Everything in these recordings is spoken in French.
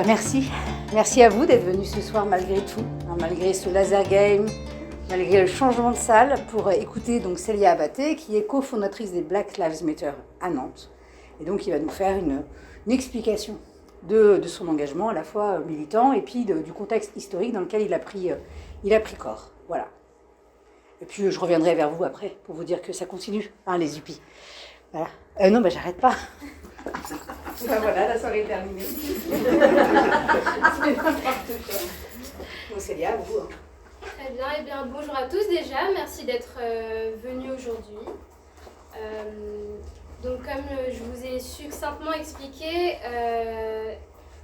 Merci. Merci à vous d'être venus ce soir malgré tout, malgré ce laser game, malgré le changement de salle, pour écouter donc Célia Abaté, qui est cofondatrice des Black Lives Matter à Nantes. Et donc, il va nous faire une explication de son engagement, à la fois militant et puis du contexte historique dans lequel il a pris corps. Voilà. Et puis, je reviendrai vers vous après pour vous dire que ça continue, les hippies. Voilà. Non, j'arrête pas. Voilà, la soirée est terminée. C'est n'importe quoi. Bon, Célia, vous. Très bien, et bien bonjour à tous déjà, merci d'être venus aujourd'hui. Donc comme je vous ai succinctement expliqué,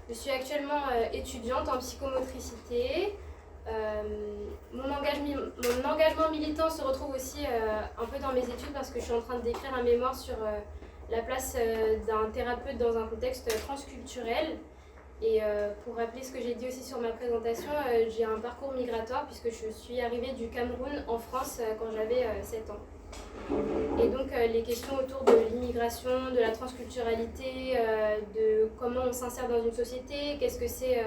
je suis actuellement étudiante en psychomotricité. Mon engagement militant se retrouve aussi un peu dans mes études parce que je suis en train d'écrire un mémoire sur la place d'un thérapeute dans un contexte transculturel. Et pour rappeler ce que j'ai dit aussi sur ma présentation, j'ai un parcours migratoire puisque je suis arrivée du Cameroun en France quand j'avais 7 ans. Et donc les questions autour de l'immigration, de la transculturalité, de comment on s'insère dans une société, qu'est-ce que c'est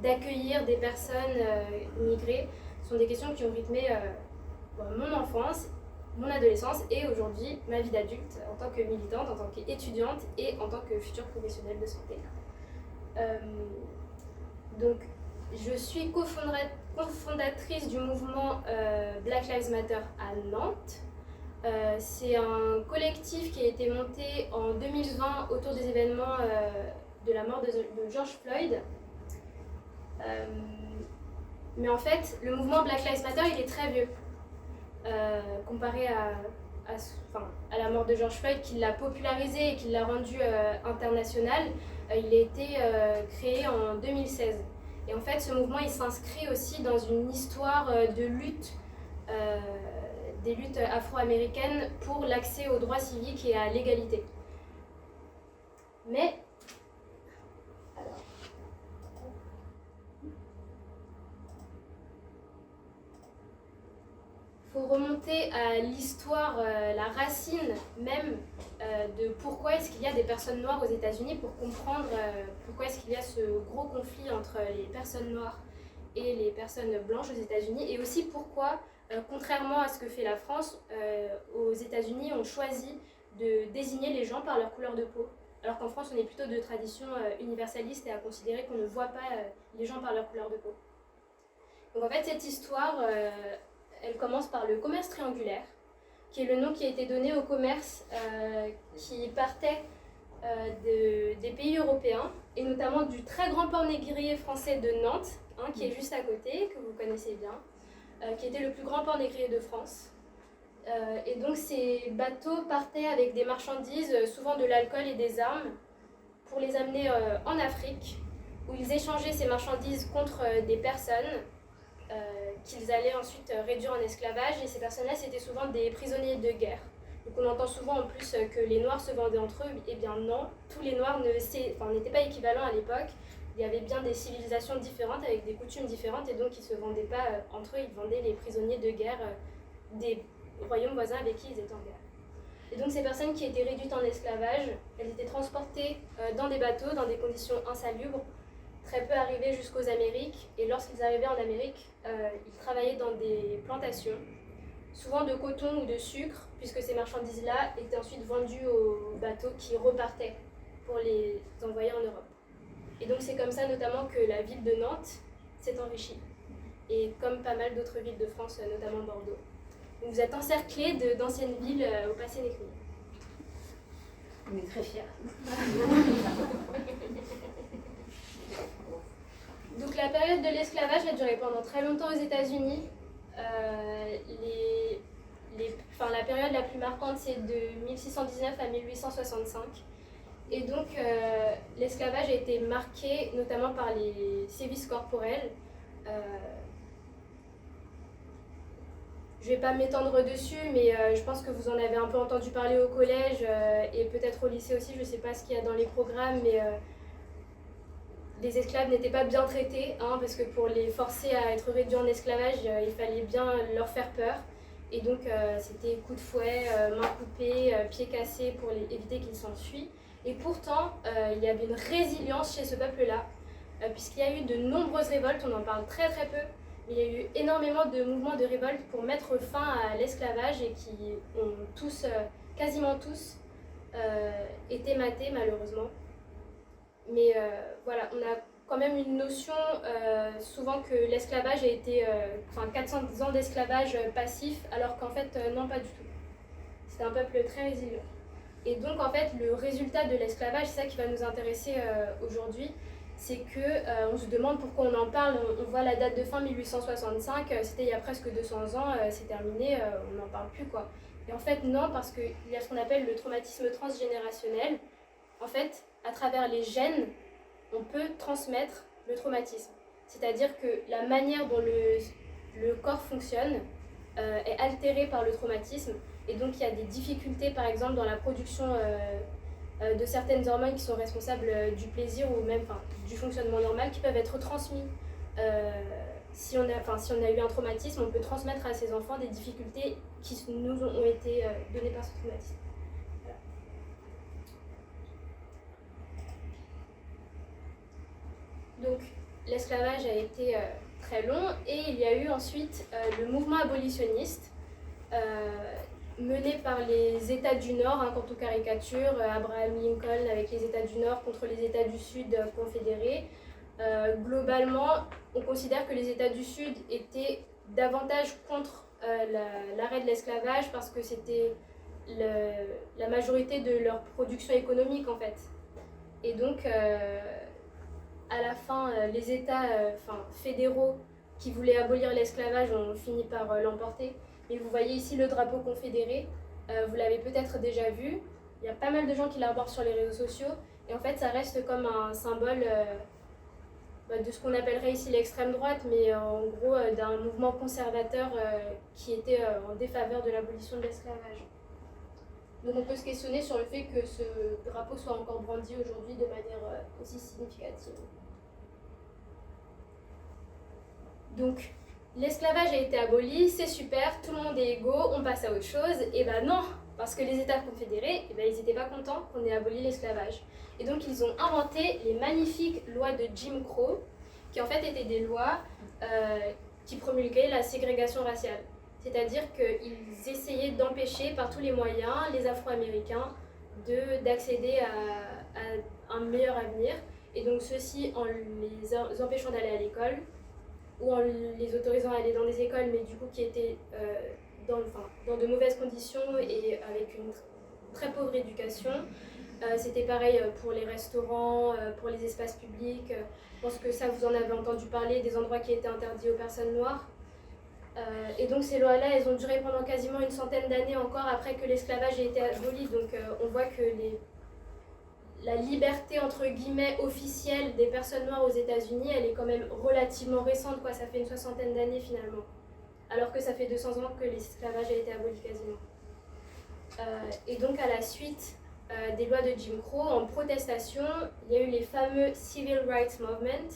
d'accueillir des personnes immigrées, sont des questions qui ont rythmé mon enfance, mon adolescence et aujourd'hui ma vie d'adulte en tant que militante, en tant qu'étudiante et en tant que future professionnelle de santé. Donc, je suis cofondatrice du mouvement Black Lives Matter à Nantes. C'est un collectif qui a été monté en 2020 autour des événements de la mort de George Floyd. Mais en fait, le mouvement Black Lives Matter, il est très vieux. Comparé à la mort de George Floyd, qui l'a popularisé et qui l'a rendu international, il a été créé en 2016. Et en fait, ce mouvement, il s'inscrit aussi dans une histoire de lutte, des luttes afro-américaines pour l'accès aux droits civiques et à l'égalité. Mais il faut remonter à l'histoire, la racine même de pourquoi est-ce qu'il y a des personnes noires aux États-Unis pour comprendre pourquoi est-ce qu'il y a ce gros conflit entre les personnes noires et les personnes blanches aux États-Unis et aussi pourquoi, contrairement à ce que fait la France, aux États-Unis on choisit de désigner les gens par leur couleur de peau, alors qu'en France on est plutôt de tradition universaliste et à considérer qu'on ne voit pas les gens par leur couleur de peau. Donc en fait cette histoire elle commence par le commerce triangulaire, qui est le nom qui a été donné au commerce qui partait des pays européens, et notamment du très grand port négrier français de Nantes, qui est juste à côté, que vous connaissez bien, qui était le plus grand port négrier de France. Et donc ces bateaux partaient avec des marchandises, souvent de l'alcool et des armes, pour les amener en Afrique, où ils échangeaient ces marchandises contre des personnes, qu'ils allaient ensuite réduire en esclavage, et ces personnes-là c'était souvent des prisonniers de guerre. Donc on entend souvent en plus que les Noirs se vendaient entre eux, eh bien non, tous les Noirs n'étaient pas équivalents à l'époque, il y avait bien des civilisations différentes avec des coutumes différentes et donc ils ne se vendaient pas entre eux, ils vendaient les prisonniers de guerre des royaumes voisins avec qui ils étaient en guerre. Et donc ces personnes qui étaient réduites en esclavage, elles étaient transportées dans des bateaux, dans des conditions insalubres, très peu arrivés jusqu'aux Amériques, et lorsqu'ils arrivaient en Amérique, ils travaillaient dans des plantations, souvent de coton ou de sucre, puisque ces marchandises-là étaient ensuite vendues aux bateaux qui repartaient pour les envoyer en Europe. Et donc c'est comme ça notamment que la ville de Nantes s'est enrichie, et comme pas mal d'autres villes de France, notamment Bordeaux. Donc vous êtes encerclés d'anciennes villes au passé négrier. On est très fiers. Donc la période de l'esclavage a duré pendant très longtemps aux États-Unis. La période la plus marquante, c'est de 1619 à 1865. Et donc l'esclavage a été marqué notamment par les sévices corporels. Je ne vais pas m'étendre dessus, mais je pense que vous en avez un peu entendu parler au collège et peut-être au lycée aussi, je ne sais pas ce qu'il y a dans les programmes, mais les esclaves n'étaient pas bien traités, parce que pour les forcer à être réduits en esclavage, il fallait bien leur faire peur. Et donc c'était coups de fouet, mains coupées, pieds cassés pour éviter qu'ils s'enfuient. Et pourtant, il y avait une résilience chez ce peuple-là. puisqu'il y a eu de nombreuses révoltes, on en parle très très peu, mais il y a eu énormément de mouvements de révolte pour mettre fin à l'esclavage et qui ont tous, quasiment tous, été matés malheureusement. Mais voilà, on a quand même une notion souvent que l'esclavage a été 400 ans d'esclavage passif, alors qu'en fait non, pas du tout. C'est un peuple très résilient. Et donc en fait le résultat de l'esclavage, c'est ça qui va nous intéresser aujourd'hui, c'est que on se demande pourquoi on en parle. On voit la date de fin 1865, c'était il y a presque 200 ans, c'est terminé, on n'en parle plus quoi. Et en fait non, parce qu'il y a ce qu'on appelle le traumatisme transgénérationnel. En fait, à travers les gènes, on peut transmettre le traumatisme. C'est-à-dire que la manière dont le corps fonctionne est altérée par le traumatisme. Et donc il y a des difficultés, par exemple, dans la production de certaines hormones qui sont responsables du plaisir ou même du fonctionnement normal, qui peuvent être transmis. Si on a eu un traumatisme, on peut transmettre à ses enfants des difficultés qui nous ont été données par ce traumatisme. Donc l'esclavage a été très long et il y a eu ensuite le mouvement abolitionniste mené par les États du Nord, quant aux caricatures, Abraham Lincoln avec les États du Nord contre les États du Sud confédérés. Globalement, on considère que les États du Sud étaient davantage contre l'arrêt de l'esclavage parce que c'était la majorité de leur production économique en fait. Et donc à la fin, les États fédéraux qui voulaient abolir l'esclavage ont fini par l'emporter. Et vous voyez ici le drapeau confédéré, vous l'avez peut-être déjà vu. Il y a pas mal de gens qui l'arborent sur les réseaux sociaux. Et en fait, ça reste comme un symbole de ce qu'on appellerait ici l'extrême droite, mais en gros d'un mouvement conservateur qui était en défaveur de l'abolition de l'esclavage. Donc on peut se questionner sur le fait que ce drapeau soit encore brandi aujourd'hui de manière aussi significative. Donc l'esclavage a été aboli, c'est super, tout le monde est égaux, on passe à autre chose. Et ben non, parce que les États confédérés, ils n'étaient pas contents qu'on ait aboli l'esclavage. Et donc ils ont inventé les magnifiques lois de Jim Crow, qui en fait étaient des lois qui promulguaient la ségrégation raciale. C'est-à-dire qu'ils essayaient d'empêcher par tous les moyens les Afro-Américains d'accéder à un meilleur avenir. Et donc ceci en les empêchant d'aller à l'école ou en les autorisant à aller dans des écoles, mais du coup qui étaient dans de mauvaises conditions et avec une très pauvre éducation. C'était pareil pour les restaurants, pour les espaces publics. Je pense que ça, vous en avez entendu parler, des endroits qui étaient interdits aux personnes noires. Et donc ces lois-là, elles ont duré pendant quasiment une centaine d'années encore après que l'esclavage ait été aboli. Donc on voit que la liberté entre guillemets officielle des personnes noires aux États-Unis, elle est quand même relativement récente, quoi. Ça fait une soixantaine d'années finalement, alors que ça fait 200 ans que l'esclavage a été aboli quasiment. Et donc à la suite des lois de Jim Crow, en protestation, il y a eu les fameux Civil Rights Movement.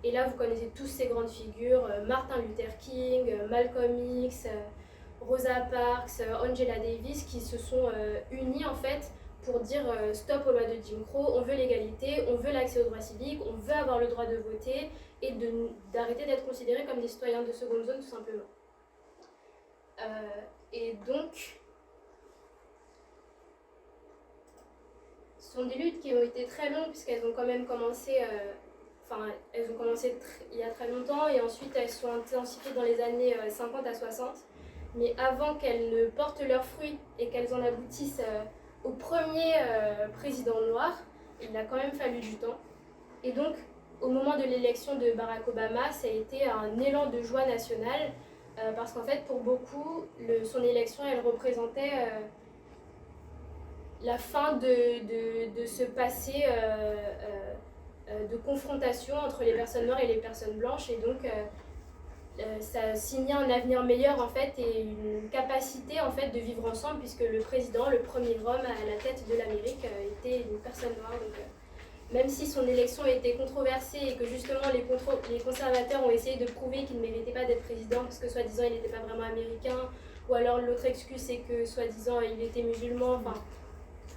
Et là, vous connaissez tous ces grandes figures, Martin Luther King, Malcolm X, Rosa Parks, Angela Davis, qui se sont unis en fait pour dire stop aux lois de Jim Crow, on veut l'égalité, on veut l'accès aux droits civiques, on veut avoir le droit de voter et d'arrêter d'être considérés comme des citoyens de seconde zone tout simplement. Et donc, ce sont des luttes qui ont été très longues puisqu'elles ont quand même commencé... elles ont commencé il y a très longtemps et ensuite elles sont intensifiées dans les années 50 à 60. Mais avant qu'elles ne portent leurs fruits et qu'elles en aboutissent au premier président noir, il a quand même fallu du temps. Et donc, au moment de l'élection de Barack Obama, ça a été un élan de joie nationale parce qu'en fait, pour beaucoup, son élection, elle représentait la fin de ce passé de confrontation entre les personnes noires et les personnes blanches, et donc ça signait un avenir meilleur en fait et une capacité en fait de vivre ensemble, puisque le président, le premier homme à la tête de l'Amérique, était une personne noire. Donc même si son élection était controversée et que justement les conservateurs ont essayé de prouver qu'il ne méritait pas d'être président parce que soi-disant il n'était pas vraiment américain, ou alors l'autre excuse c'est que soi-disant il était musulman,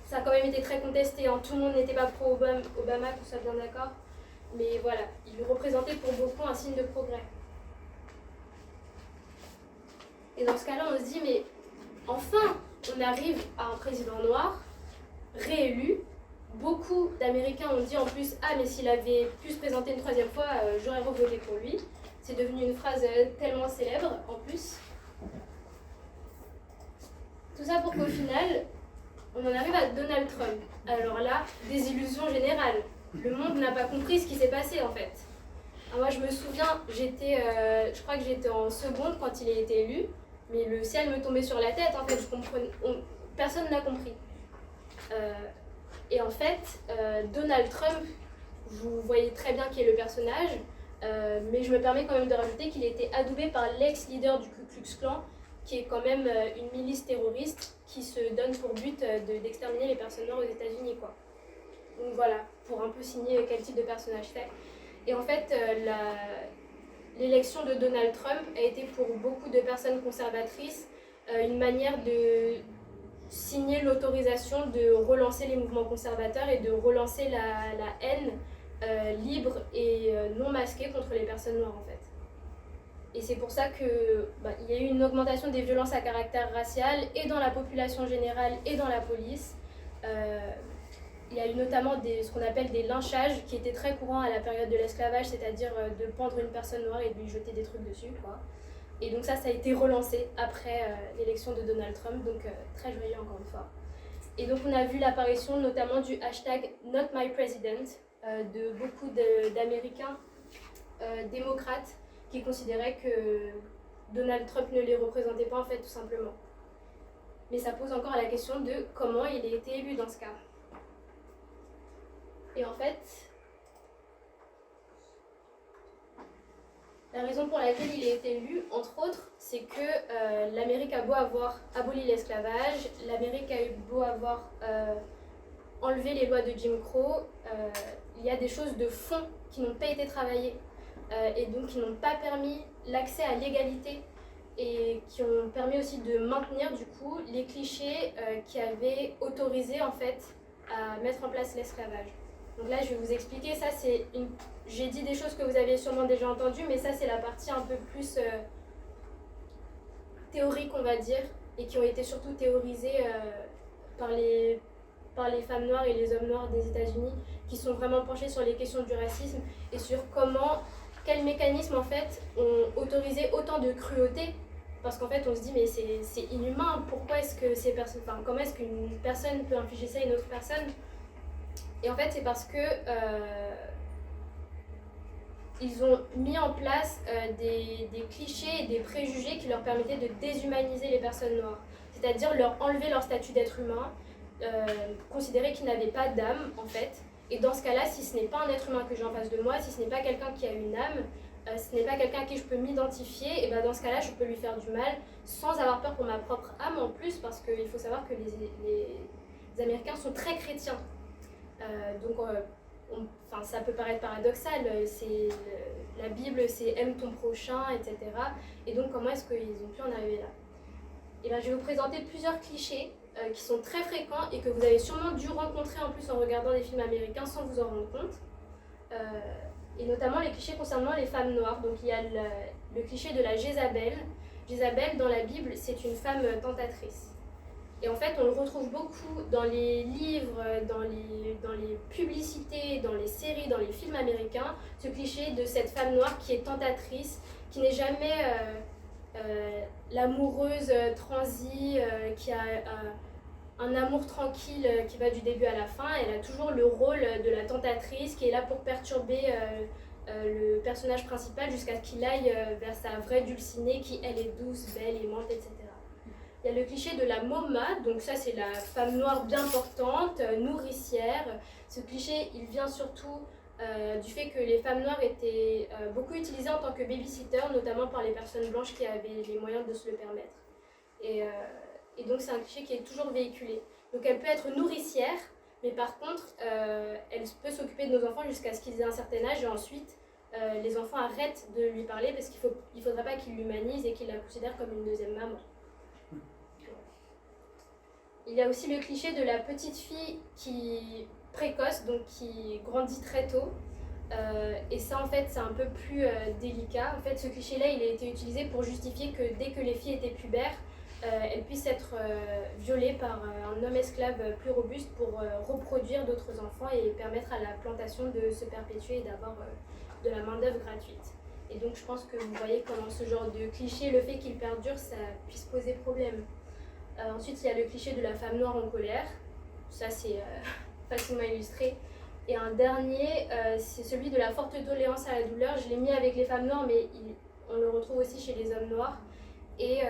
ça a quand même été très contesté, hein. Tout le monde n'était pas pro-Obama, qu'on soit bien d'accord. Mais voilà, il représentait pour beaucoup un signe de progrès. Et dans ce cas-là, on se dit, mais enfin, on arrive à un président noir, réélu. Beaucoup d'Américains ont dit en plus, ah mais s'il avait pu se présenter une troisième fois, j'aurais revoté pour lui. C'est devenu une phrase tellement célèbre en plus. Tout ça pour qu'au final, on en arrive à Donald Trump. Alors là, désillusion générale. Le monde n'a pas compris ce qui s'est passé en fait. Alors moi je me souviens, je crois que j'étais en seconde quand il a été élu, mais le ciel me tombait sur la tête en fait, personne n'a compris. Et en fait, Donald Trump, vous voyez très bien qui est le personnage, mais je me permets quand même de rajouter qu'il a été adoubé par l'ex-leader du Ku Klux Klan, qui est quand même une milice terroriste qui se donne pour but d'exterminer les personnes noires aux États-Unis, quoi. Donc voilà, pour un peu signer quel type de personnage c'est. Et en fait, l'élection de Donald Trump a été pour beaucoup de personnes conservatrices une manière de signer l'autorisation de relancer les mouvements conservateurs et de relancer la haine libre et non masquée contre les personnes noires en fait. Et c'est pour ça qu'il y a eu une augmentation des violences à caractère racial et dans la population générale et dans la police. Il y a eu notamment ce qu'on appelle des lynchages qui étaient très courants à la période de l'esclavage, c'est-à-dire de pendre une personne noire et de lui jeter des trucs dessus, quoi. Et donc ça a été relancé après l'élection de Donald Trump, donc très joyeux encore une fois. Et donc on a vu l'apparition notamment du hashtag #NotMyPresident de beaucoup d'Américains démocrates qui considéraient que Donald Trump ne les représentait pas en fait tout simplement. Mais ça pose encore la question de comment il a été élu dans ce cas. Et en fait, la raison pour laquelle il a été élu, entre autres, c'est que l'Amérique a beau avoir aboli l'esclavage, l'Amérique a eu beau avoir enlevé les lois de Jim Crow, il y a des choses de fond qui n'ont pas été travaillées et donc qui n'ont pas permis l'accès à l'égalité et qui ont permis aussi de maintenir du coup les clichés qui avaient autorisé en fait à mettre en place l'esclavage. Donc là, je vais vous expliquer, ça c'est j'ai dit des choses que vous avez sûrement déjà entendues, mais ça c'est la partie un peu plus théorique, on va dire, et qui ont été surtout théorisées par les femmes noires et les hommes noirs des États-Unis, qui sont vraiment penchés sur les questions du racisme et sur quels mécanismes en fait ont autorisé autant de cruauté. Parce qu'en fait, on se dit, mais c'est inhumain, pourquoi est-ce que comment est-ce qu'une personne peut infliger ça à une autre personne? Et en fait, c'est parce que ils ont mis en place des clichés et des préjugés qui leur permettaient de déshumaniser les personnes noires. C'est-à-dire leur enlever leur statut d'être humain, considérer qu'ils n'avaient pas d'âme, en fait. Et dans ce cas-là, si ce n'est pas un être humain que j'ai en face de moi, si ce n'est pas quelqu'un qui a une âme, ce n'est pas quelqu'un à qui je peux m'identifier, et ben dans ce cas-là, je peux lui faire du mal sans avoir peur pour ma propre âme en plus, parce qu'il faut savoir que les Américains sont très chrétiens. Ça peut paraître paradoxal, la Bible c'est aime ton prochain, etc. Et donc comment est-ce qu'ils ont pu en arriver là? Et ben, je vais vous présenter plusieurs clichés qui sont très fréquents et que vous avez sûrement dû rencontrer en plus en regardant des films américains sans vous en rendre compte. Et notamment les clichés concernant les femmes noires. Donc il y a le cliché de la Jézabel. Jézabel dans la Bible c'est une femme tentatrice. Et en fait, on le retrouve beaucoup dans les livres, dans les publicités, dans les séries, dans les films américains, ce cliché de cette femme noire qui est tentatrice, qui n'est jamais l'amoureuse transie, qui a un amour tranquille qui va du début à la fin. Elle a toujours le rôle de la tentatrice qui est là pour perturber le personnage principal jusqu'à ce qu'il aille vers sa vraie dulcinée qui, elle, est douce, belle, aimante, etc. Il y a le cliché de la MoMA, donc ça c'est la femme noire bien portante, nourricière. Ce cliché, il vient surtout du fait que les femmes noires étaient beaucoup utilisées en tant que babysitter, notamment par les personnes blanches qui avaient les moyens de se le permettre. Et donc c'est un cliché qui est toujours véhiculé. Donc elle peut être nourricière, mais par contre, elle peut s'occuper de nos enfants jusqu'à ce qu'ils aient un certain âge, et ensuite les enfants arrêtent de lui parler parce qu'il ne faudra pas qu'ils l'humanisent et qu'ils la considèrent comme une deuxième maman. Il y a aussi le cliché de la petite fille qui précoce, donc qui grandit très tôt. Et ça, en fait, c'est un peu plus délicat. En fait, ce cliché-là, il a été utilisé pour justifier que dès que les filles étaient pubères, elles puissent être violées par un homme esclave plus robuste pour reproduire d'autres enfants et permettre à la plantation de se perpétuer et d'avoir de la main-d'œuvre gratuite. Et donc, je pense que vous voyez comment ce genre de cliché, le fait qu'il perdure, ça puisse poser problème. Ensuite, il y a le cliché de la femme noire en colère. Ça, c'est facilement illustré. Et un dernier, c'est celui de la forte tolérance à la douleur. Je l'ai mis avec les femmes noires, mais on le retrouve aussi chez les hommes noirs. Et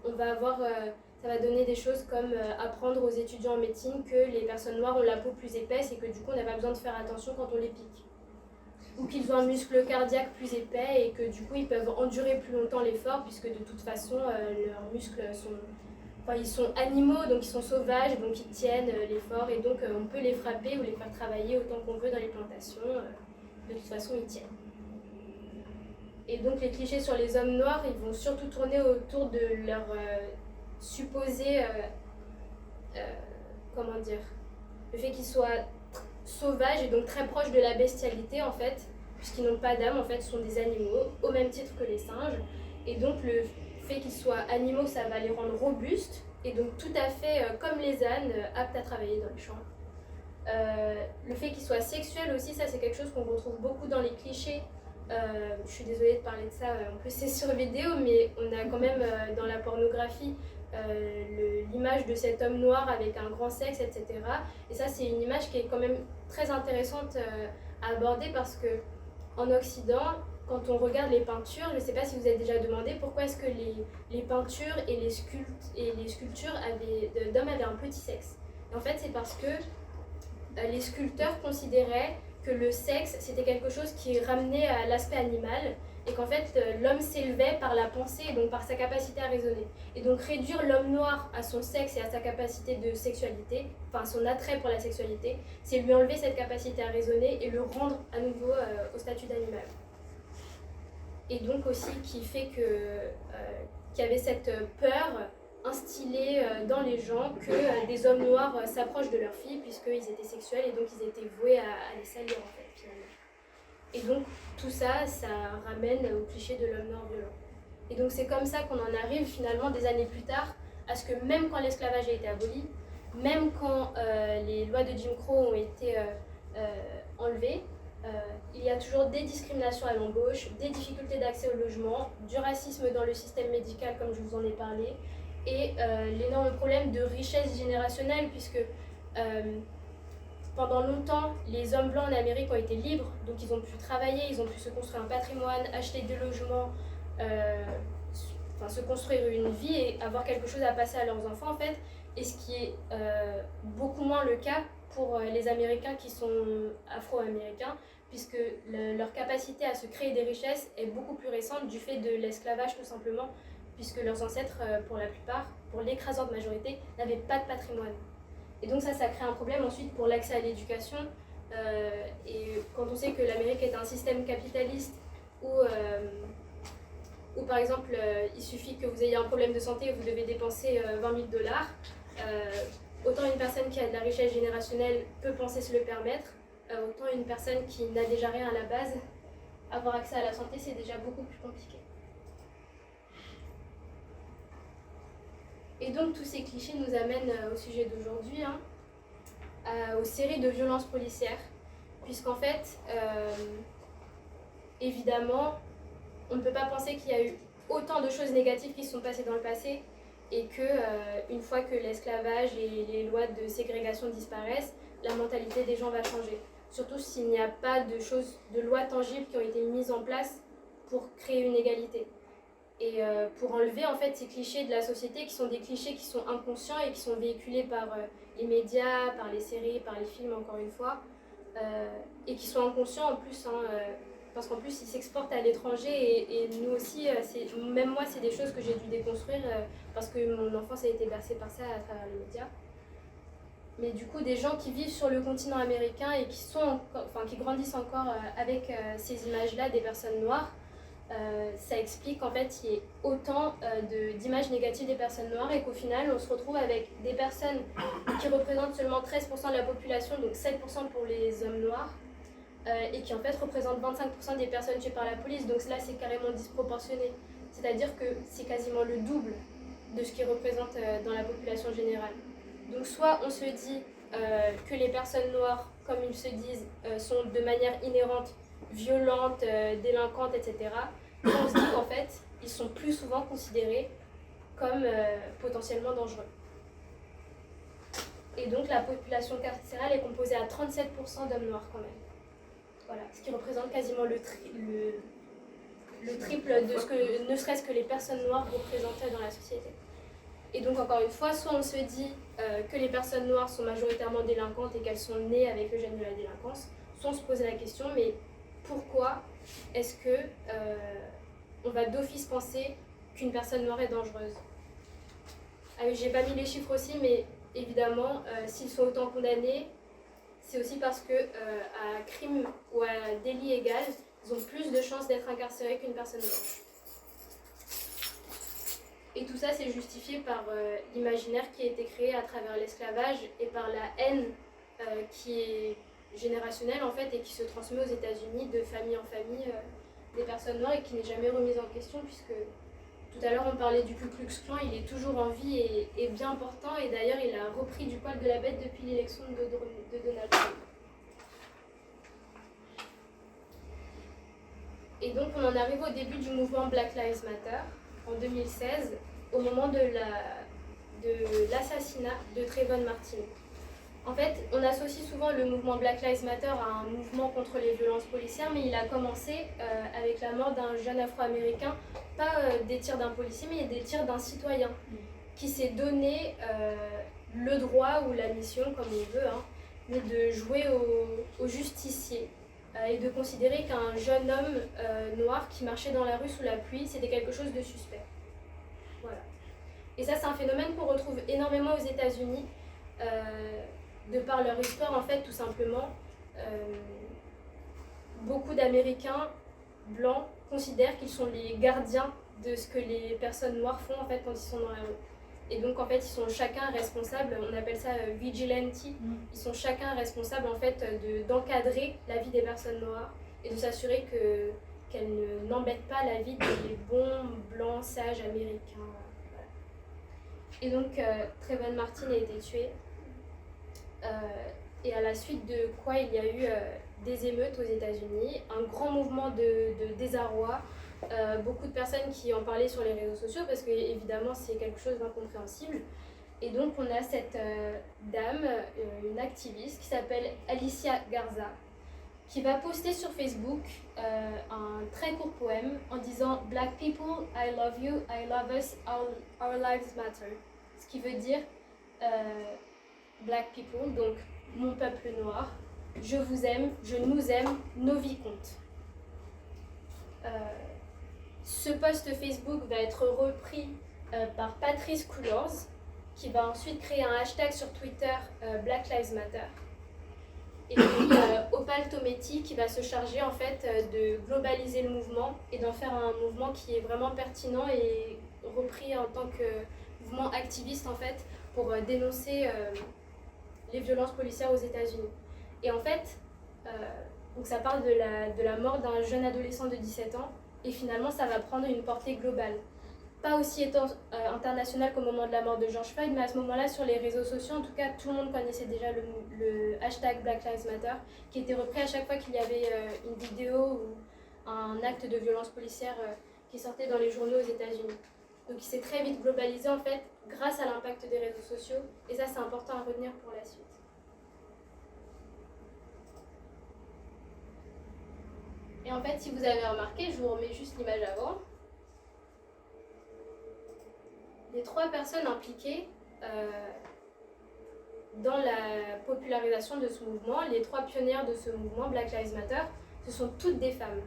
on va avoir, ça va donner des choses comme apprendre aux étudiants en médecine que les personnes noires ont la peau plus épaisse et que du coup, on n'a pas besoin de faire attention quand on les pique. Ou qu'ils ont un muscle cardiaque plus épais et que du coup, ils peuvent endurer plus longtemps l'effort puisque de toute façon, leurs muscles sont... Enfin, ils sont animaux, donc ils sont sauvages, donc ils tiennent l'effort et donc on peut les frapper ou les faire travailler autant qu'on veut dans les plantations. De toute façon, ils tiennent. Et donc les clichés sur les hommes noirs, ils vont surtout tourner autour de leur supposé, comment dire, le fait qu'ils soient sauvages et donc très proches de la bestialité en fait, puisqu'ils n'ont pas d'âme, en fait, ce sont des animaux, au même titre que les singes. Et donc le fait qu'ils soient animaux, ça va les rendre robustes, et donc tout à fait comme les ânes, aptes à travailler dans les champs. Le fait qu'ils soient sexuels aussi, ça c'est quelque chose qu'on retrouve beaucoup dans les clichés. Je suis désolée de parler de ça, en plus c'est sur vidéo, mais on a quand même dans la pornographie l'image de cet homme noir avec un grand sexe, etc. Et ça c'est une image qui est quand même très intéressante à aborder parce que en Occident, quand on regarde les peintures, je ne sais pas si vous avez déjà demandé pourquoi est-ce que les peintures et les sculptures d'hommes avaient un petit sexe. Et en fait, c'est parce que les sculpteurs considéraient que le sexe, c'était quelque chose qui ramenait à l'aspect animal et qu'en fait, l'homme s'élevait par la pensée et donc par sa capacité à raisonner. Et donc réduire l'homme noir à son sexe et à sa capacité de sexualité, enfin son attrait pour la sexualité, c'est lui enlever cette capacité à raisonner et le rendre à nouveau au statut d'animal. Et donc aussi qui fait qu'il y avait cette peur instillée dans les gens que des hommes noirs s'approchent de leurs filles puisqu'ils étaient sexuels et donc ils étaient voués à les salir en fait finalement. Et donc tout ça, ça ramène au cliché de l'homme noir violent. Et donc c'est comme ça qu'on en arrive finalement des années plus tard à ce que même quand l'esclavage a été aboli, même quand les lois de Jim Crow ont été enlevées, il y a toujours des discriminations à l'embauche, des difficultés d'accès au logement, du racisme dans le système médical comme je vous en ai parlé, et l'énorme problème de richesse générationnelle puisque pendant longtemps, les hommes blancs en Amérique ont été libres, donc ils ont pu travailler, ils ont pu se construire un patrimoine, acheter des logements, se construire une vie et avoir quelque chose à passer à leurs enfants en fait, et ce qui est beaucoup moins le cas pour les Américains qui sont afro-américains, puisque leur capacité à se créer des richesses est beaucoup plus récente du fait de l'esclavage tout simplement, puisque leurs ancêtres, pour la plupart, pour l'écrasante majorité, n'avaient pas de patrimoine. Et donc ça crée un problème ensuite pour l'accès à l'éducation. Et quand on sait que l'Amérique est un système capitaliste où par exemple, il suffit que vous ayez un problème de santé et vous devez dépenser 20 000 $, autant une personne qui a de la richesse générationnelle peut penser se le permettre, autant une personne qui n'a déjà rien à la base, avoir accès à la santé, c'est déjà beaucoup plus compliqué. Et donc tous ces clichés nous amènent au sujet d'aujourd'hui, aux séries de violences policières, puisqu'en fait, évidemment, on ne peut pas penser qu'il y a eu autant de choses négatives qui se sont passées dans le passé et qu'une fois que l'esclavage et les lois de ségrégation disparaissent, la mentalité des gens va changer. Surtout s'il n'y a pas de lois tangibles qui ont été mises en place pour créer une égalité. Et pour enlever en fait ces clichés de la société qui sont des clichés qui sont inconscients et qui sont véhiculés par les médias, par les séries, par les films encore une fois, et qui sont inconscients en plus, parce qu'en plus ils s'exportent à l'étranger et nous aussi, même moi c'est des choses que j'ai dû déconstruire parce que mon enfance a été bercée par ça à travers les médias. Mais du coup des gens qui vivent sur le continent américain et qui grandissent encore avec ces images-là des personnes noires, ça explique en fait qu'il y ait autant d'images négatives des personnes noires et qu'au final on se retrouve avec des personnes qui représentent seulement 13% de la population, donc 7% pour les hommes noirs, et qui en fait représente 25% des personnes tuées par la police. Donc là, c'est carrément disproportionné. C'est-à-dire que c'est quasiment le double de ce qu'ils représentent dans la population générale. Donc soit on se dit que les personnes noires, comme ils se disent, sont de manière inhérente violentes, délinquantes, etc. Soit on se dit qu'en fait, ils sont plus souvent considérés comme potentiellement dangereux. Et donc la population carcérale est composée à 37% d'hommes noirs quand même. Voilà, ce qui représente quasiment le triple de ce que ne serait-ce que les personnes noires représentaient dans la société. Et donc encore une fois, soit on se dit que les personnes noires sont majoritairement délinquantes et qu'elles sont nées avec le gène de la délinquance, soit on se pose la question, mais pourquoi est-ce que on va d'office penser qu'une personne noire est dangereuse? J'ai pas mis les chiffres aussi, mais évidemment, s'ils sont autant condamnés, c'est aussi parce que à crime ou à délit égal, ils ont plus de chances d'être incarcérés qu'une personne blanche. Et tout ça, c'est justifié par l'imaginaire qui a été créé à travers l'esclavage et par la haine qui est générationnelle en fait et qui se transmet aux États-Unis de famille en famille des personnes noires et qui n'est jamais remise en question puisque tout à l'heure on parlait du Ku Klux Klan, il est toujours en vie et bien portant et d'ailleurs il a repris du poil de la bête depuis l'élection de Donald Trump. Et donc on en arrive au début du mouvement Black Lives Matter en 2016 au moment de l'assassinat de Trayvon Martin. En fait, on associe souvent le mouvement Black Lives Matter à un mouvement contre les violences policières, mais il a commencé avec la mort d'un jeune afro-américain, pas des tirs d'un policier, mais des tirs d'un citoyen, qui s'est donné le droit ou la mission, comme on veut, mais de jouer au justicier et de considérer qu'un jeune homme noir qui marchait dans la rue sous la pluie, c'était quelque chose de suspect. Voilà. Et ça, c'est un phénomène qu'on retrouve énormément aux États-Unis. De par leur histoire, en fait, tout simplement, beaucoup d'Américains blancs considèrent qu'ils sont les gardiens de ce que les personnes noires font, en fait, quand ils sont dans la rue. Et donc, en fait, ils sont chacun responsables, on appelle ça vigilante, ils sont chacun responsables, en fait, d'encadrer la vie des personnes noires et de s'assurer qu'elles n'embêtent pas la vie des bons, blancs, sages américains. Voilà. Et donc, Trayvon Martin a été tué. Et à la suite de quoi il y a eu des émeutes aux États-Unis, un grand mouvement de désarroi, beaucoup de personnes qui en parlaient sur les réseaux sociaux parce que évidemment c'est quelque chose d'incompréhensible. Et donc on a cette dame, une activiste qui s'appelle Alicia Garza, qui va poster sur Facebook un très court poème en disant Black people, I love you, I love us, our lives matter. Ce qui veut dire Black people, donc mon peuple noir, je vous aime, je nous aime, nos vies comptent. Ce post Facebook va être repris par Patrisse Cullors, qui va ensuite créer un hashtag sur Twitter Black Lives Matter. Et puis Opal Tometi qui va se charger en fait de globaliser le mouvement et d'en faire un mouvement qui est vraiment pertinent et repris en tant que mouvement activiste en fait pour dénoncer les violences policières aux États-Unis. Et en fait, donc ça parle de la mort d'un jeune adolescent de 17 ans et finalement ça va prendre une portée globale. Pas aussi international qu'au moment de la mort de George Floyd, mais à ce moment-là, sur les réseaux sociaux, en tout cas, tout le monde connaissait déjà le hashtag Black Lives Matter, qui était repris à chaque fois qu'il y avait une vidéo ou un acte de violence policière qui sortait dans les journaux aux États-Unis. Donc il s'est très vite globalisé, en fait, grâce à l'impact des réseaux sociaux, et ça, c'est important à retenir pour la suite. Et en fait, si vous avez remarqué, je vous remets juste l'image avant. Les 3 personnes impliquées dans la popularisation de ce mouvement, les 3 pionnières de ce mouvement, Black Lives Matter, ce sont toutes des femmes.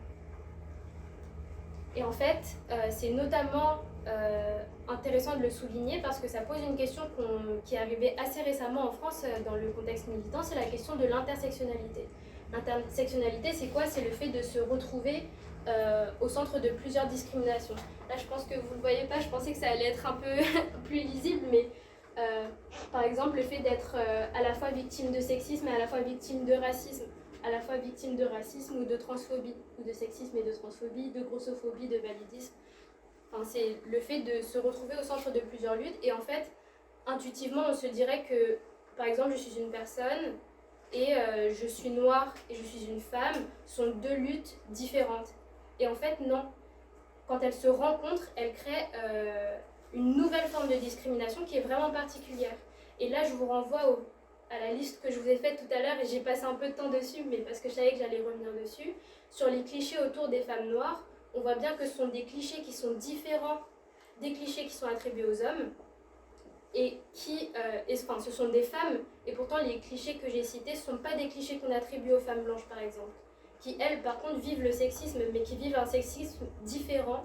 Et en fait, c'est notamment intéressant de le souligner parce que ça pose une question qui est arrivée assez récemment en France dans le contexte militant, c'est la question de l'intersectionnalité. L'intersectionnalité, c'est quoi? C'est le fait de se retrouver au centre de plusieurs discriminations. Là, je pense que vous ne le voyez pas, je pensais que ça allait être un peu plus lisible, mais par exemple, le fait d'être à la fois victime de sexisme et à la fois victime de racisme. à la fois victimes de racisme ou de transphobie, ou de sexisme et de transphobie, de grossophobie, de validisme. Enfin, c'est le fait de se retrouver au centre de plusieurs luttes. Et en fait, intuitivement, on se dirait que, par exemple, je suis une personne et je suis noire et je suis une femme, sont deux luttes différentes. Et en fait, non. Quand elles se rencontrent, elles créent une nouvelle forme de discrimination qui est vraiment particulière. Et là, je vous renvoie à la liste que je vous ai faite tout à l'heure, et j'ai passé un peu de temps dessus, mais parce que je savais que j'allais revenir dessus. Sur les clichés autour des femmes noires, on voit bien que ce sont des clichés qui sont différents des clichés qui sont attribués aux hommes, et enfin, ce sont des femmes, et pourtant les clichés que j'ai cités ne sont pas des clichés qu'on attribue aux femmes blanches, par exemple, qui, elles, par contre, vivent le sexisme, mais qui vivent un sexisme différent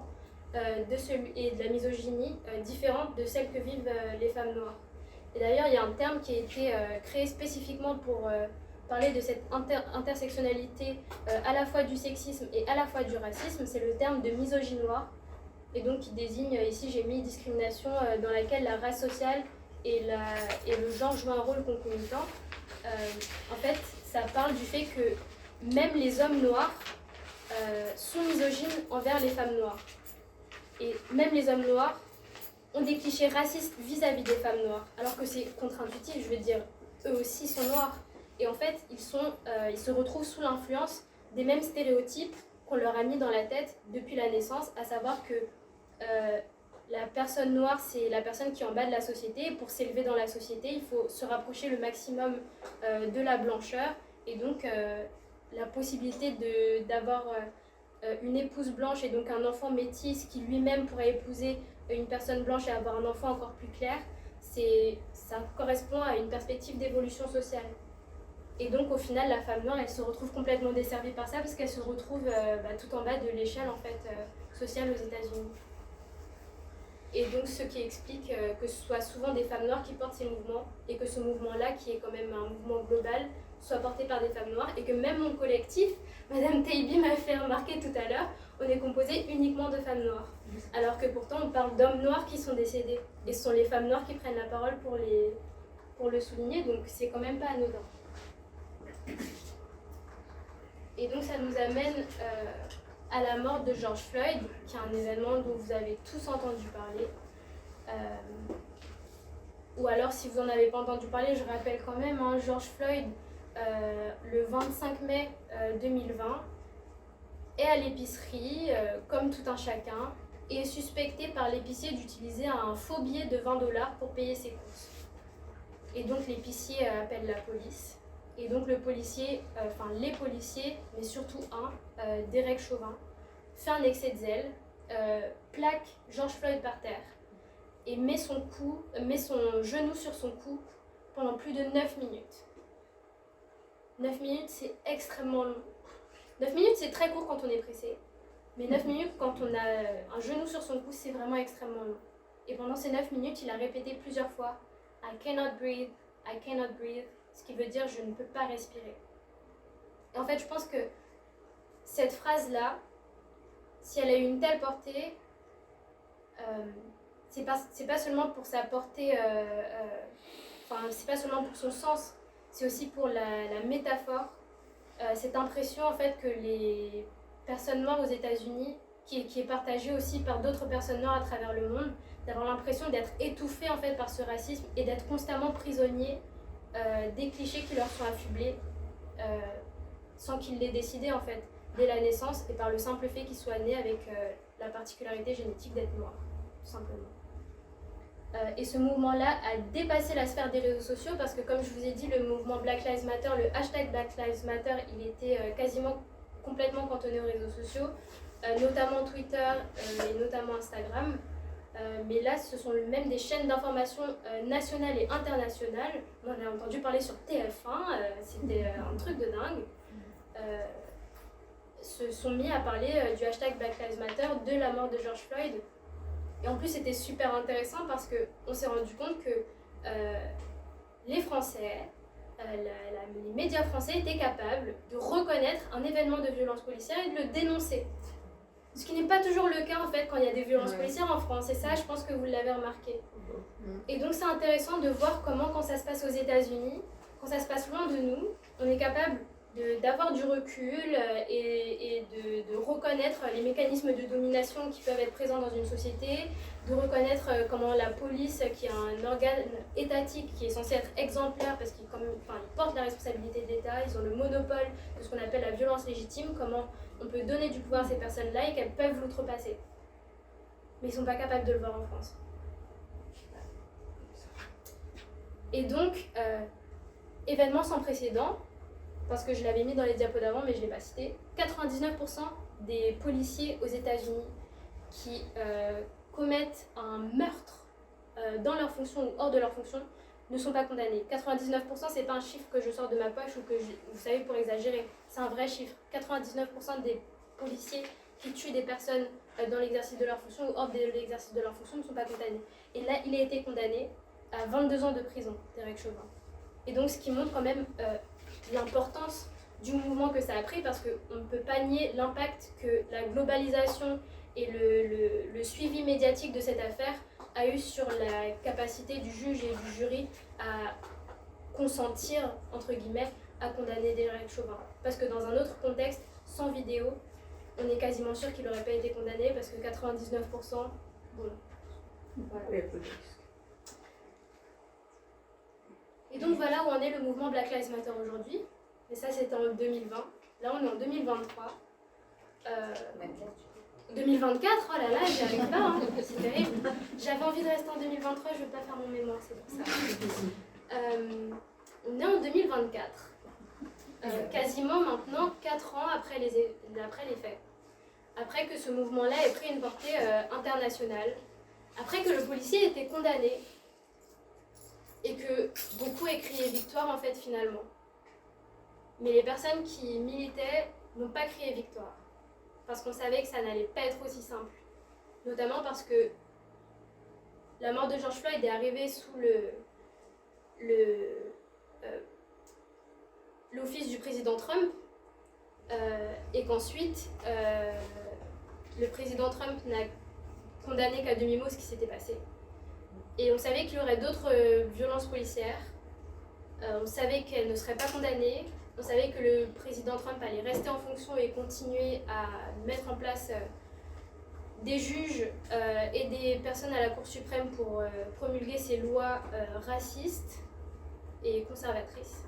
et de la misogynie différente de celle que vivent les femmes noires. Et d'ailleurs, il y a un terme qui a été créé spécifiquement pour parler de cette intersectionnalité à la fois du sexisme et à la fois du racisme, c'est le terme de misogynoir, et donc qui désigne, ici j'ai mis discrimination dans laquelle la race sociale et le genre jouent un rôle concomitant. En fait, ça parle du fait que même les hommes noirs sont misogynes envers les femmes noires. Et même les hommes noirs ont des clichés racistes vis-à-vis des femmes noires, alors que c'est contre-intuitif, je veux dire, eux aussi sont noirs. Et en fait, ils se retrouvent sous l'influence des mêmes stéréotypes qu'on leur a mis dans la tête depuis la naissance, à savoir que la personne noire, c'est la personne qui est en bas de la société, et pour s'élever dans la société, il faut se rapprocher le maximum de la blancheur, et donc la possibilité d'avoir une épouse blanche et donc un enfant métis qui lui-même pourrait épouser une personne blanche et avoir un enfant encore plus clair, ça correspond à une perspective d'évolution sociale. Et donc au final, la femme noire, elle se retrouve complètement desservie par ça parce qu'elle se retrouve tout en bas de l'échelle en fait, sociale aux États-Unis. Et donc ce qui explique que ce soit souvent des femmes noires qui portent ces mouvements, et que ce mouvement-là, qui est quand même un mouvement global, soit porté par des femmes noires, et que même mon collectif, Madame Taibi m'a fait remarquer tout à l'heure, on est composé uniquement de femmes noires. Alors que pourtant on parle d'hommes noirs qui sont décédés, et ce sont les femmes noires qui prennent la parole pour le souligner, donc c'est quand même pas anodin. Et donc ça nous amène à la mort de George Floyd, qui est un événement dont vous avez tous entendu parler. Ou alors, si vous n'en avez pas entendu parler, je rappelle quand même, George Floyd, le 25 mai 2020, est à l'épicerie, comme tout un chacun, et est suspecté par l'épicier d'utiliser un faux billet de 20$ pour payer ses courses. Et donc l'épicier appelle la police. Et donc les policiers, mais surtout Derek Chauvin, fait un excès de zèle, plaque George Floyd par terre et met son genou sur son cou pendant plus de 9 minutes. 9 minutes, c'est extrêmement long. 9 minutes, c'est très court quand on est pressé. Mais 9 minutes, quand on a un genou sur son cou, c'est vraiment extrêmement long. Et pendant ces 9 minutes, il a répété plusieurs fois « I cannot breathe, I cannot breathe », ce qui veut dire « je ne peux pas respirer ». Et en fait, je pense que cette phrase-là, si elle a eu une telle portée, c'est pas seulement pour sa portée, c'est pas seulement pour son sens, c'est aussi pour la métaphore, cette impression en fait que les personnes noires aux États-Unis, qui est partagée aussi par d'autres personnes noires à travers le monde, d'avoir l'impression d'être étouffées en fait par ce racisme et d'être constamment prisonniers des clichés qui leur sont affublés sans qu'ils l'aient décidé en fait dès la naissance et par le simple fait qu'ils soient nés avec la particularité génétique d'être noirs, tout simplement. Et ce mouvement-là a dépassé la sphère des réseaux sociaux parce que, comme je vous ai dit, le mouvement Black Lives Matter, le hashtag Black Lives Matter, il était quasiment complètement cantonné aux réseaux sociaux, notamment Twitter et notamment Instagram. Mais là, ce sont même des chaînes d'information nationales et internationales. On en a entendu parler sur TF1, c'était un truc de dingue. Se sont mis à parler du hashtag Black Lives Matter, de la mort de George Floyd. Et en plus, c'était super intéressant parce qu'on s'est rendu compte que les Français, les médias français étaient capables de reconnaître un événement de violence policière et de le dénoncer. Ce qui n'est pas toujours le cas en fait quand il y a des violences policières en France. Et ça, je pense que vous l'avez remarqué. Et donc, c'est intéressant de voir comment, quand ça se passe aux États-Unis, quand ça se passe loin de nous, on est capable d'avoir du recul et de reconnaître les mécanismes de domination qui peuvent être présents dans une société, de reconnaître comment la police, qui est un organe étatique qui est censé être exemplaire parce qu'ils portent la responsabilité de l'État, ils ont le monopole de ce qu'on appelle la violence légitime, comment on peut donner du pouvoir à ces personnes-là et qu'elles peuvent l'outrepasser. Mais ils ne sont pas capables de le voir en France. Et donc, événement sans précédent, parce que je l'avais mis dans les diapos d'avant, mais je ne l'ai pas cité, 99% des policiers aux États-Unis qui commettent un meurtre dans leur fonction ou hors de leur fonction ne sont pas condamnés. 99%, ce n'est pas un chiffre que je sors de ma poche ou que vous savez pour exagérer, c'est un vrai chiffre. 99% des policiers qui tuent des personnes dans l'exercice de leur fonction ou hors de l'exercice de leur fonction ne sont pas condamnés. Et là, il a été condamné à 22 ans de prison, Derek Chauvin. Et donc, ce qui montre quand même l'importance du mouvement que ça a pris, parce qu'on ne peut pas nier l'impact que la globalisation et le suivi médiatique de cette affaire a eu sur la capacité du juge et du jury à consentir, entre guillemets, à condamner Derek Chauvin. Parce que dans un autre contexte, sans vidéo, on est quasiment sûr qu'il n'aurait pas été condamné, parce que 99%, bon, voilà. Et donc voilà où en est le mouvement Black Lives Matter aujourd'hui. Et ça, c'était en 2020. Là, on est en 2023. 2024, oh là là, j'y arrive pas, hein. C'est terrible. J'avais envie de rester en 2023, je ne veux pas faire mon mémoire, c'est pour ça. On est en 2024. Quasiment maintenant 4 ans après les faits. Après que ce mouvement-là ait pris une portée internationale. Après que le policier ait été condamné. Et que beaucoup aient crié victoire en fait finalement. Mais les personnes qui militaient n'ont pas crié victoire. Parce qu'on savait que ça n'allait pas être aussi simple. Notamment parce que la mort de George Floyd est arrivée sous l'office du président Trump. Et qu'ensuite, le président Trump n'a condamné qu'à demi-mot ce qui s'était passé. Et on savait qu'il y aurait d'autres violences policières. On savait qu'elles ne seraient pas condamnées. On savait que le président Trump allait rester en fonction et continuer à mettre en place des juges et des personnes à la Cour suprême pour promulguer ces lois racistes et conservatrices.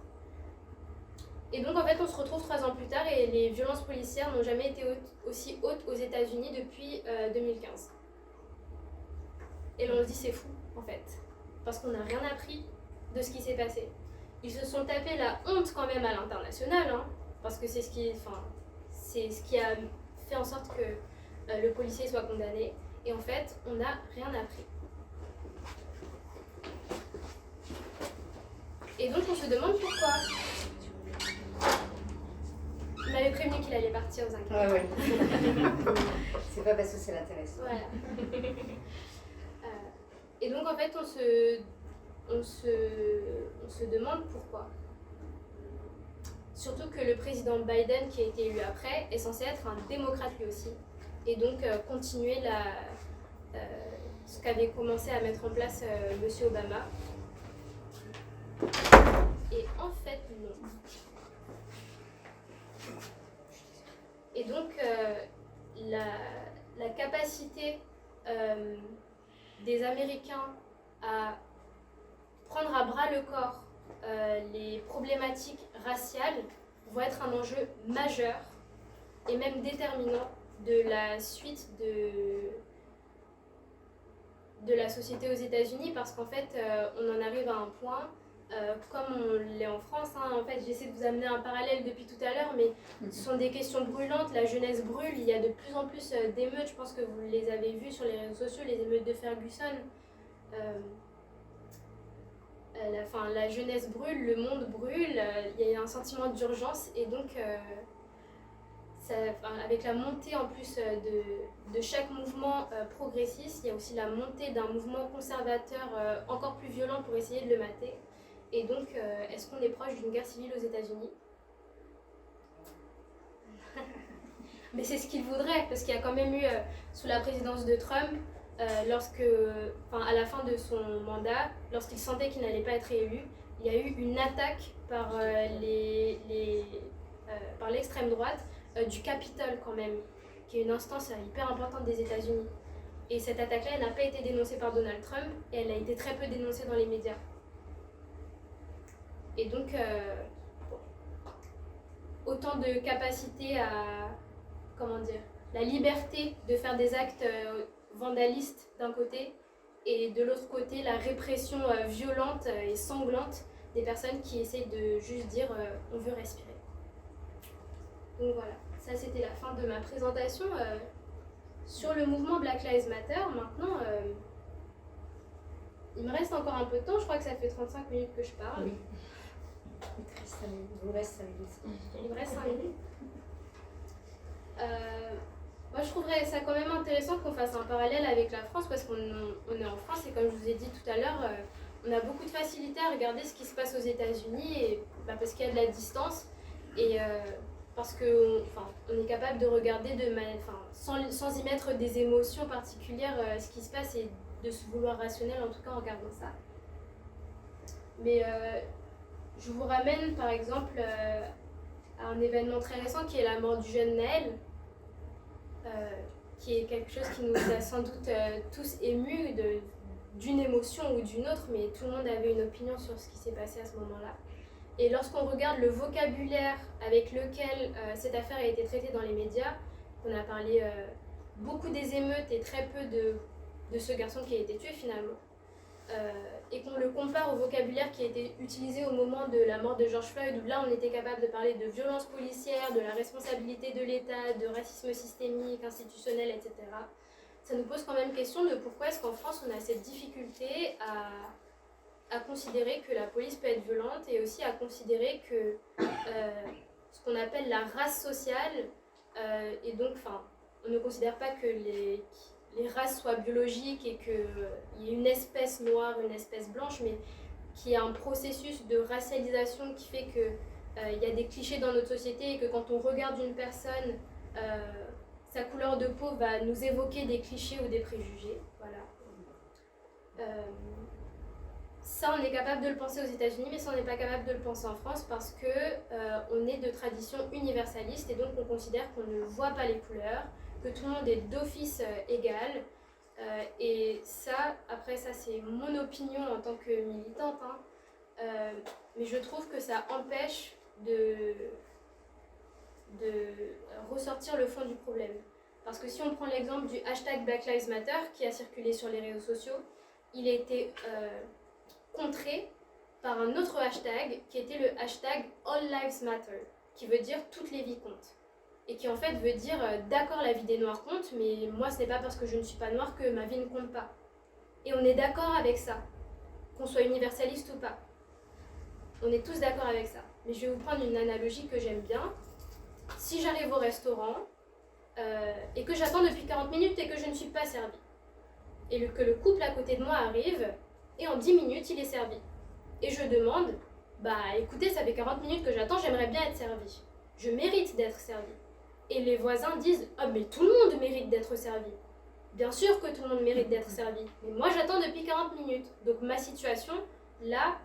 Et donc en fait on se retrouve 3 ans plus tard et les violences policières n'ont jamais été aussi hautes aux États-Unis depuis 2015. Et là on se dit c'est fou en fait, parce qu'on n'a rien appris de ce qui s'est passé. Ils se sont tapés la honte quand même à l'international, hein, parce que c'est ce qui a fait en sorte que le policier soit condamné. Et en fait, on n'a rien appris. Et donc on se demande pourquoi. Il m'avait prévenu qu'il allait partir aux inquiétudes. Ouais. C'est pas parce que c'est l'intéressant. Voilà. Et donc en fait, on se demande pourquoi. Surtout que le président Biden, qui a été élu après, est censé être un démocrate lui aussi. Et donc continuer ce qu'avait commencé à mettre en place M. Obama. Et en fait, non. Et donc, la capacité des Américains à prendre à bras le corps les problématiques raciales vont être un enjeu majeur et même déterminant de la suite de la société aux États-Unis, parce qu'en fait, on en arrive à un point, comme on l'est en France, hein, en fait, j'essaie de vous amener un parallèle depuis tout à l'heure, mais ce sont des questions brûlantes, la jeunesse brûle, il y a de plus en plus d'émeutes, je pense que vous les avez vues sur les réseaux sociaux, les émeutes de Ferguson. La jeunesse brûle, le monde brûle, il y a un sentiment d'urgence et donc avec la montée en plus de chaque mouvement progressiste, il y a aussi la montée d'un mouvement conservateur encore plus violent pour essayer de le mater. Et donc, est-ce qu'on est proche d'une guerre civile aux États-Unis? Mais c'est ce qu'il voudrait, parce qu'il y a quand même eu, sous la présidence de Trump, à la fin de son mandat, lorsqu'il sentait qu'il n'allait pas être élu, il y a eu une attaque par les par l'extrême droite du Capitole quand même, qui est une instance hyper importante des États-Unis. Et cette attaque-là, elle n'a pas été dénoncée par Donald Trump, et elle a été très peu dénoncée dans les médias. Et donc, autant de capacité à, comment dire, la liberté de faire des actes vandalistes d'un côté, et de l'autre côté, la répression violente et sanglante des personnes qui essayent de juste dire on veut respirer. Donc voilà, ça c'était la fin de ma présentation sur le mouvement Black Lives Matter. Maintenant, il me reste encore un peu de temps, je crois que ça fait 35 minutes que je parle. Oui. Il vous reste 5 minutes. Il me reste 5 minutes. Moi, je trouverais ça quand même intéressant qu'on fasse un parallèle avec la France, parce qu'on est en France, et comme je vous ai dit tout à l'heure, on a beaucoup de facilité à regarder ce qui se passe aux États-Unis, et, parce qu'il y a de la distance, et parce qu'on est capable de regarder sans y mettre des émotions particulières ce qui se passe, et de se vouloir rationnel en tout cas en regardant ça. Mais je vous ramène par exemple à un événement très récent qui est la mort du jeune Naël, qui est quelque chose qui nous a sans doute tous émus d'une émotion ou d'une autre, mais tout le monde avait une opinion sur ce qui s'est passé à ce moment-là. Et lorsqu'on regarde le vocabulaire avec lequel cette affaire a été traitée dans les médias, on a parlé beaucoup des émeutes et très peu de ce garçon qui a été tué finalement, et qu'on le compare au vocabulaire qui a été utilisé au moment de la mort de George Floyd, où là on était capable de parler de violence policière, de la responsabilité de l'État, de racisme systémique, institutionnel, etc. Ça nous pose quand même question de pourquoi est-ce qu'en France on a cette difficulté à considérer que la police peut être violente, et aussi à considérer que ce qu'on appelle la race sociale, et donc on ne considère pas que les races soient biologiques et qu'il y ait une espèce noire, une espèce blanche, mais qu'il y a un processus de racialisation qui fait qu'il y a des clichés dans notre société, et que quand on regarde une personne, sa couleur de peau va nous évoquer des clichés ou des préjugés. Voilà. Ça, on est capable de le penser aux États-Unis, mais ça, on n'est pas capable de le penser en France, parce qu'on est de tradition universaliste, et donc on considère qu'on ne voit pas les couleurs, que tout le monde est d'office égal. Et ça, après ça c'est mon opinion en tant que militante, mais je trouve que ça empêche de ressortir le fond du problème. Parce que si on prend l'exemple du hashtag Black Lives Matter qui a circulé sur les réseaux sociaux, il a été contré par un autre hashtag qui était le hashtag All Lives Matter, qui veut dire toutes les vies comptent. Et qui en fait veut dire d'accord, la vie des noirs compte, mais moi ce n'est pas parce que je ne suis pas noire que ma vie ne compte pas. Et on est d'accord avec ça, qu'on soit universaliste ou pas. On est tous d'accord avec ça. Mais je vais vous prendre une analogie que j'aime bien. Si j'arrive au restaurant et que j'attends depuis 40 minutes et que je ne suis pas servie, et que le couple à côté de moi arrive et en 10 minutes il est servi, et je demande, écoutez, ça fait 40 minutes que j'attends, j'aimerais bien être servie. Je mérite d'être servie. Et les voisins disent « Ah, mais tout le monde mérite d'être servi. » Bien sûr que tout le monde mérite d'être servi, mais moi j'attends depuis 40 minutes. Donc ma situation, là,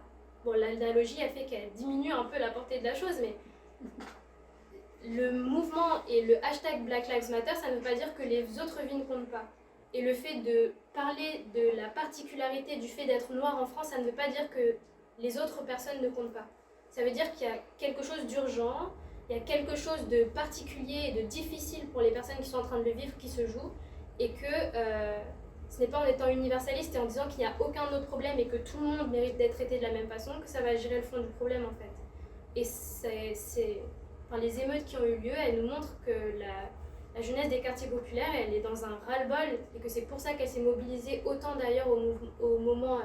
l'analogie a fait qu'elle diminue un peu la portée de la chose, mais le mouvement et le hashtag Black Lives Matter, ça ne veut pas dire que les autres vies ne comptent pas. Et le fait de parler de la particularité du fait d'être noir en France, ça ne veut pas dire que les autres personnes ne comptent pas. Ça veut dire qu'il y a quelque chose d'urgent, il y a quelque chose de particulier et de difficile pour les personnes qui sont en train de le vivre qui se joue, et que ce n'est pas en étant universaliste et en disant qu'il n'y a aucun autre problème et que tout le monde mérite d'être traité de la même façon que ça va gérer le fond du problème en fait. Et les émeutes qui ont eu lieu, elles nous montrent que la jeunesse des quartiers populaires, elle est dans un ras-le-bol, et que c'est pour ça qu'elle s'est mobilisée autant d'ailleurs au moment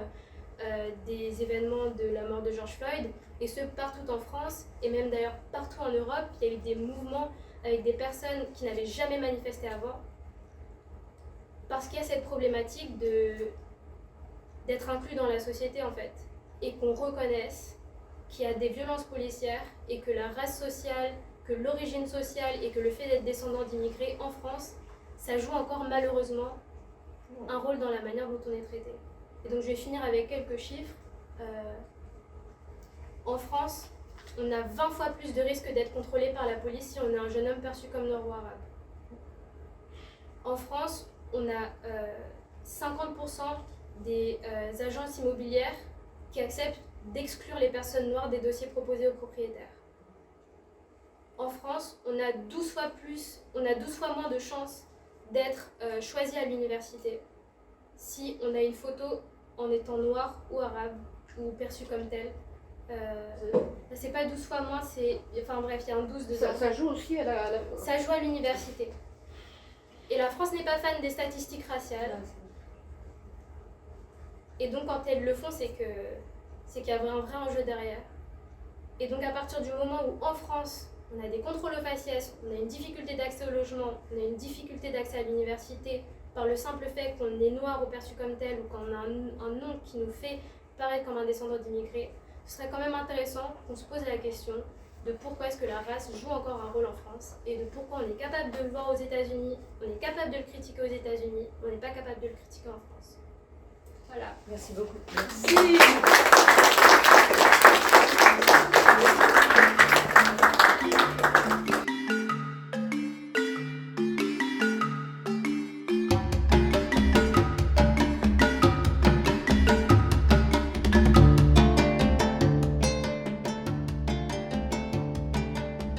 des événements de la mort de George Floyd, et ce partout en France, et même d'ailleurs partout en Europe. Il y a eu des mouvements avec des personnes qui n'avaient jamais manifesté avant, parce qu'il y a cette problématique d'être inclus dans la société en fait, et qu'on reconnaisse qu'il y a des violences policières, et que la race sociale, que l'origine sociale, et que le fait d'être descendant d'immigrés en France, ça joue encore malheureusement un rôle dans la manière dont on est traité. Et donc je vais finir avec quelques chiffres. En France, on a 20 fois plus de risques d'être contrôlé par la police si on est un jeune homme perçu comme noir ou arabe. En France, on a 50% des agences immobilières qui acceptent d'exclure les personnes noires des dossiers proposés aux propriétaires. En France, on a 12 fois moins de chances d'être choisi à l'université si on a une photo en étant noir ou arabe ou perçu comme tel. C'est pas 12 fois moins, enfin bref, il y a un 12 dedans. Ça joue aussi à la... Ça joue à l'université. Et la France n'est pas fan des statistiques raciales. Et donc quand elles le font, c'est qu'il y a un vrai enjeu derrière. Et donc à partir du moment où en France, on a des contrôles au faciès, on a une difficulté d'accès au logement, on a une difficulté d'accès à l'université, par le simple fait qu'on est noir ou perçu comme tel, ou qu'on a un nom qui nous fait paraître comme un descendant d'immigrés, ce serait quand même intéressant qu'on se pose la question de pourquoi est-ce que la race joue encore un rôle en France, et de pourquoi on est capable de le voir aux États-Unis, on est capable de le critiquer aux États-Unis, on n'est pas capable de le critiquer en France. Voilà. Merci beaucoup. Merci.